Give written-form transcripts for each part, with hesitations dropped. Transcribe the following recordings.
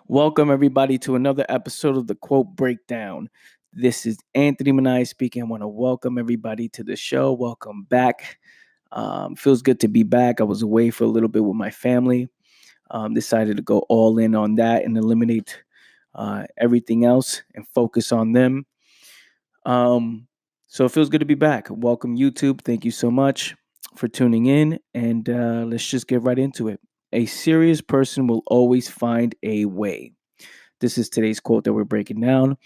Welcome, everybody, to another episode of the Quote Breakdown. This is Anthony Minaya speaking. I want to welcome everybody to the show. Welcome back. Feels good to be back. I was away for a little bit with my family. Decided to go all in on that and eliminate everything else and focus on them. So it feels good to be back. Welcome, YouTube. Thank you so much for tuning in. And let's just get right into it. A serious person will always find a way. This is today's quote that we're breaking down.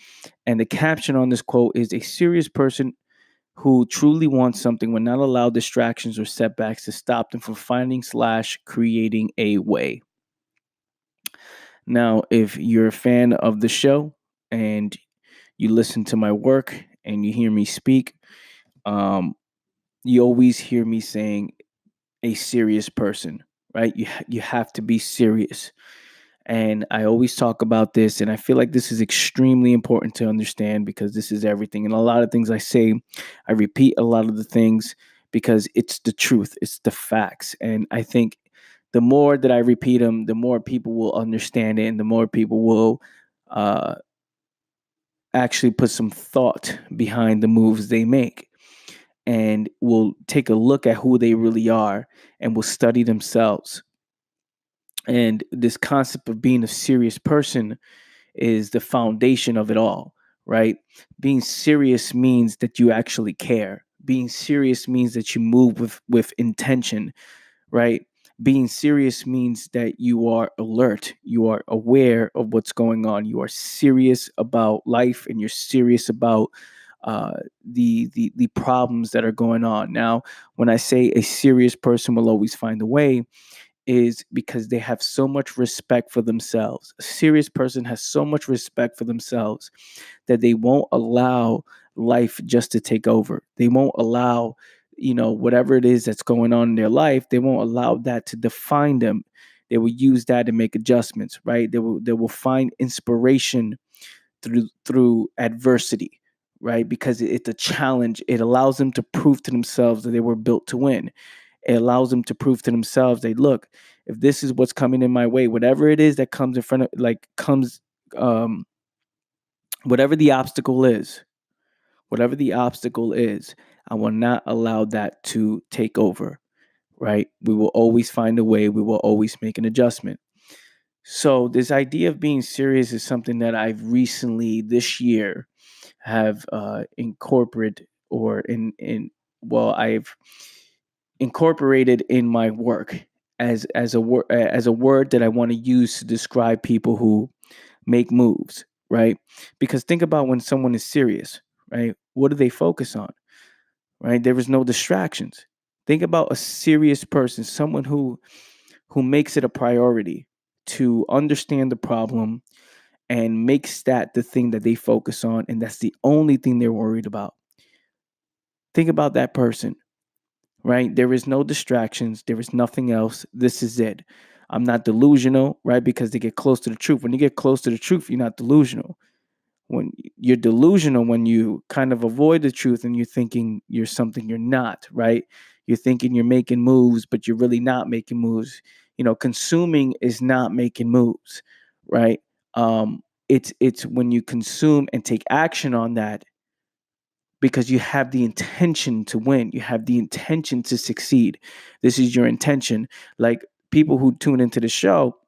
And the caption on this quote is: a serious person who truly wants something will not allow distractions or setbacks to stop them from finding/creating a way. Now, if you're a fan of the show and you listen to my work and you hear me speak, um, you always hear me saying a serious person, right? You have to be serious. And I always talk about this, and I feel like this is extremely important to understand because this is everything. And a lot of things I say, I repeat a lot of the things because it's the truth, it's the facts. And I think the more that I repeat them, the more people will understand it, and the more people will uh, actually put some thought behind the moves they make and will take a look at who they really are and will study themselves. And this concept of being a serious person is the foundation of it all, right? Being serious means that you actually care. Being serious means that you move with intention, right? Being serious means that you are alert, you are aware of what's going on, you are serious about life, and you're serious about uh, the problems that are going on. Now, when I say a serious person will always find a way, is because they have so much respect for themselves. A serious person has so much respect for themselves that they won't allow life just to take over. They won't allow, whatever it is that's going on in their life, they won't allow that to define them. They will use that to make adjustments, right? They will find inspiration through adversity, right? Because it's a challenge. It allows them to prove to themselves that they were built to win. It allows them to prove to themselves, they look, if this is what's coming in my way, whatever it is that comes in front of, like, comes, um, whatever the obstacle is, I will not allow that to take over, right? We will always find a way. We will always make an adjustment. So this idea of being serious is something that I've recently this year have incorporated or I've incorporated in my work as a word that I want to use to describe people who make moves, right? Because think about when someone is serious, right? What do they focus on, right? There is no distractions. Think about a serious person, someone who makes it a priority to understand the problem and makes that the thing that they focus on, and that's the only thing they're worried about. Think about that person, right? There is no distractions. There is nothing else. This is it. I'm not delusional, right? Because they get close to the truth. When you get close to the truth, you're not delusional. When you're delusional, when you kind of avoid the truth and you're thinking you're something you're not, right? You're thinking you're making moves, but you're really not making moves. Consuming is not making moves, right? It's when you consume and take action on that because you have the intention to win. You have the intention to succeed. This is your intention. Like people who tune into the show,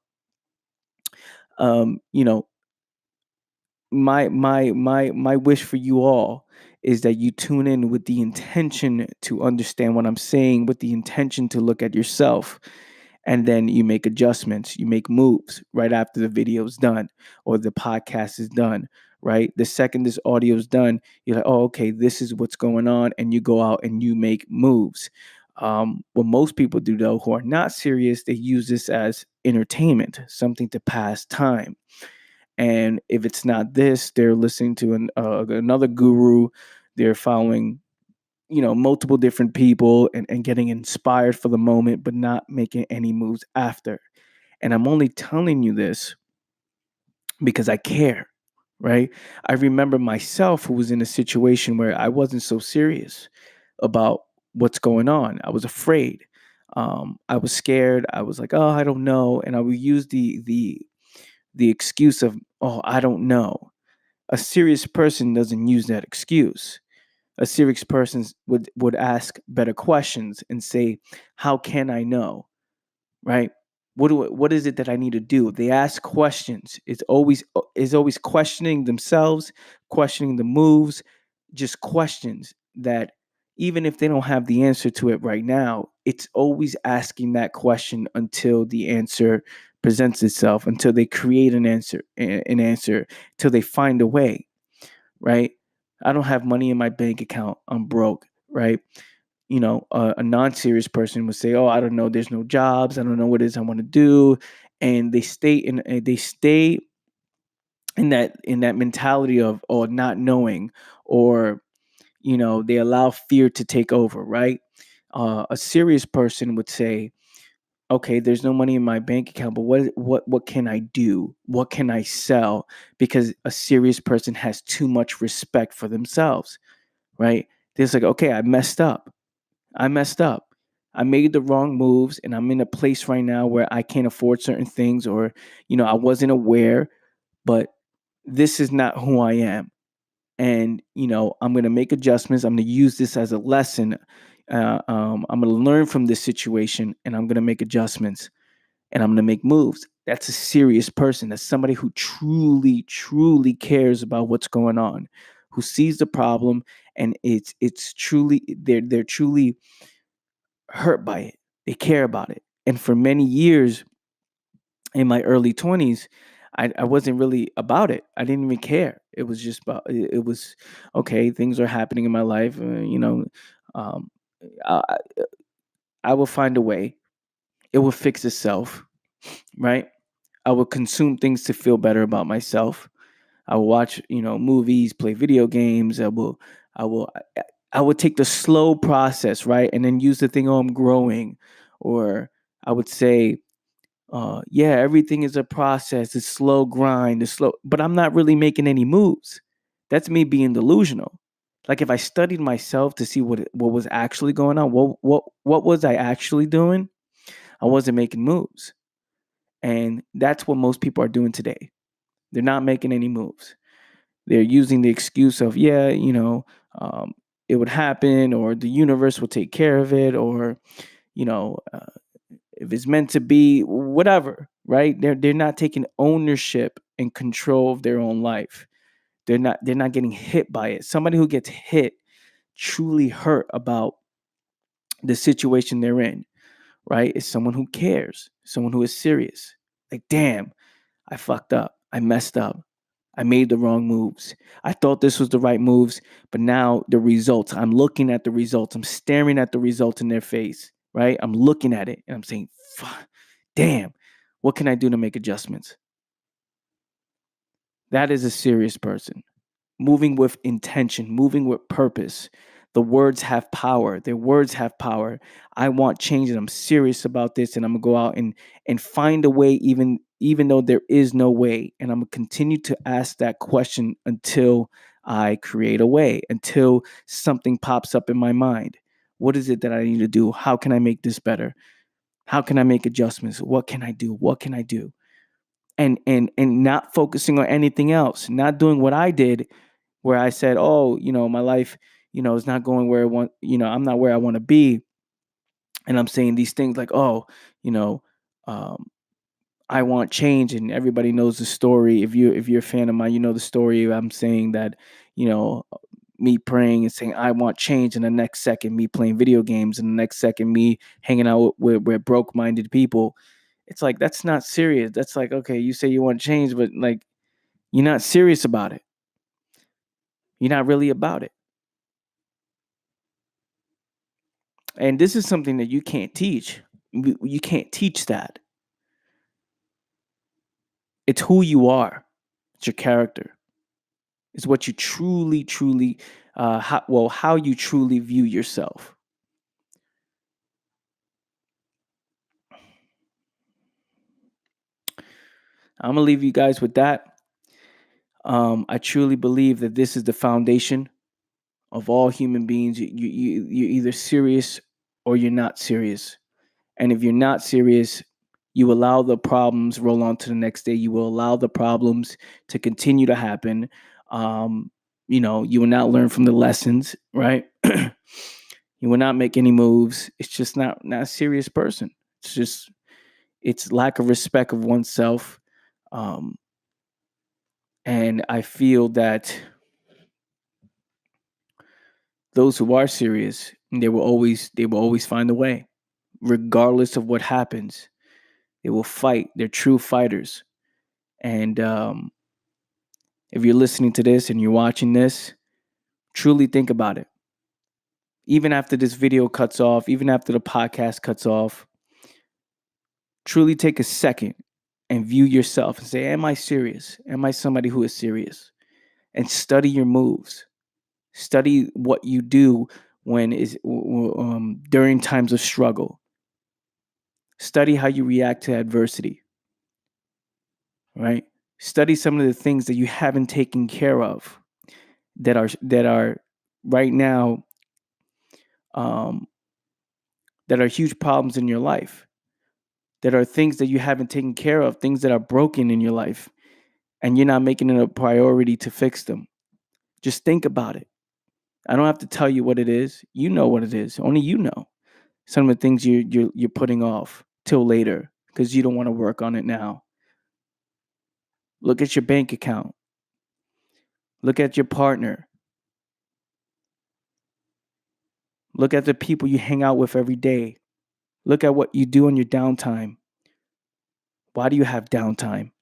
um, you know, my wish for you all is that you tune in with the intention to understand what I'm saying, with the intention to look at yourself, and then you make adjustments, you make moves right after the video is done or the podcast is done, right? The second this audio is done, you're like, oh, okay, this is what's going on, and you go out and you make moves. What most people do, though, who are not serious, they use this as entertainment, something to pass time. And if it's not this, they're listening to another guru. They're following, multiple different people and getting inspired for the moment, but not making any moves after. And I'm only telling you this because I care, right? I remember myself who was in a situation where I wasn't so serious about what's going on. I was afraid. I was scared. I was like, oh, I don't know. And I would use the excuse of, oh, I don't know. A serious person doesn't use that excuse. A serious person would ask better questions and say, how can I know? Right? What is it that I need to do? They ask questions. It's always questioning themselves, questioning the moves, just questions that even if they don't have the answer to it right now, it's always asking that question until the answer presents itself, until they create an answer, till they find a way, right? I don't have money in my bank account. I'm broke, right? A non-serious person would say, "Oh, I don't know. There's no jobs. I don't know what it is I want to do," and they stay in that mentality of, oh, not knowing, or they allow fear to take over. Right? A serious person would say, "Okay, there's no money in my bank account, but what can I do? What can I sell?" Because a serious person has too much respect for themselves. Right? They're just like, "Okay, I messed up. I messed up. I made the wrong moves, and I'm in a place right now where I can't afford certain things, or I wasn't aware, but this is not who I am. And I'm going to make adjustments. I'm going to use this as a lesson. I'm going to learn from this situation, and I'm going to make adjustments, and I'm going to make moves." That's a serious person. That's somebody who truly, truly cares about what's going on, who sees the problem, and it's truly they're truly hurt by it. They care about it. And for many years in my early 20s, I wasn't really about it. I didn't even care. It was just about, it was, okay, things are happening in my life. Um, I, I I will find a way. It will fix itself, right? I will consume things to feel better about myself. I will watch, movies, play video games. I will, I would take the slow process, right, and then use the thing. Oh, I'm growing, or I would say, yeah, everything is a process. It's slow grind. It's slow, but I'm not really making any moves. That's me being delusional. Like if I studied myself to see what was actually going on, what was I actually doing? I wasn't making moves, and that's what most people are doing today. They're not making any moves. They're using the excuse of, yeah, um, it would happen, or the universe will take care of it, or you know, uh, if it's meant to be, whatever, right? They're not taking ownership and control of their own life. They're not getting hit by it. Somebody who gets hit, truly hurt about the situation they're in, right? Is someone who cares, someone who is serious. Like, damn, I fucked up. I messed up. I made the wrong moves. I thought this was the right moves, but now the results, I'm looking at the results. I'm staring at the results in their face, right? I'm looking at it and I'm saying, fuck, damn, what can I do to make adjustments? That is a serious person. Moving with intention, moving with purpose. The words have power. Their words have power. I want change and I'm serious about this, and I'm gonna go out and find a way, even though there is no way. And I'm gonna continue to ask that question until I create a way, until something pops up in my mind. What is it that I need to do? How can I make this better? How can I make adjustments? What can I do? What can I do? And not focusing on anything else, not doing what I did, where I said, "Oh, my life, is not going where I want. I'm not where I want to be." And I'm saying these things like, "Oh, you know, um, I want change," and everybody knows the story. If you're a fan of mine, you know the story. I'm saying that, you know, me praying and saying I want change, and the next second me playing video games, and the next second me hanging out with broke-minded people. It's like that's not serious. That's like, okay, you say you want change, but like you're not serious about it. You're not really about it. And this is something that you can't teach. You can't teach that. It's who you are. It's your character. It's what you truly, truly, how you truly view yourself. I'm gonna leave you guys with that. I truly believe that this is the foundation of all human beings. You're either serious or you're not serious. And if you're not serious, You allow the problems roll on to the next day. You will allow the problems to continue to happen. Um, you will not learn from the lessons, right? You will not make any moves. It's just not a serious person. It's lack of respect of oneself. Um, and I feel that those who are serious, they will always find a way, regardless of what happens. They will fight. They're true fighters. And if you're listening to this and you're watching this, truly think about it. Even after this video cuts off, even after the podcast cuts off, truly take a second and view yourself and say, am I serious? Am I somebody who is serious? And study your moves. Study what you do during times of struggle. Study how you react to adversity, right? Study some of the things that you haven't taken care of that are right now um, that are huge problems in your life, that are things that you haven't taken care of, things that are broken in your life, and you're not making it a priority to fix them. Just think about it. I don't have to tell you what it is. You know what it is. Only you know some of the things you're putting off till later because you don't want to work on it now. Look at your bank account. Look at your partner. Look at the people you hang out with every day. Look at what you do on your downtime. Why do you have downtime?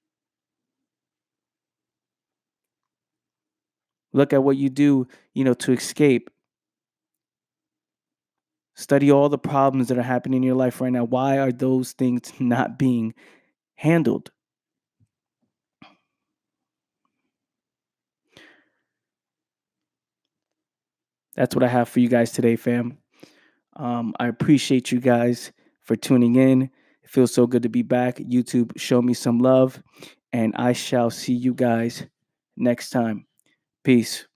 Look at what you do, to escape. Study all the problems that are happening in your life right now. Why are those things not being handled? That's what I have for you guys today, fam. I appreciate you guys for tuning in. It feels so good to be back. YouTube, show me some love. And I shall see you guys next time. Peace.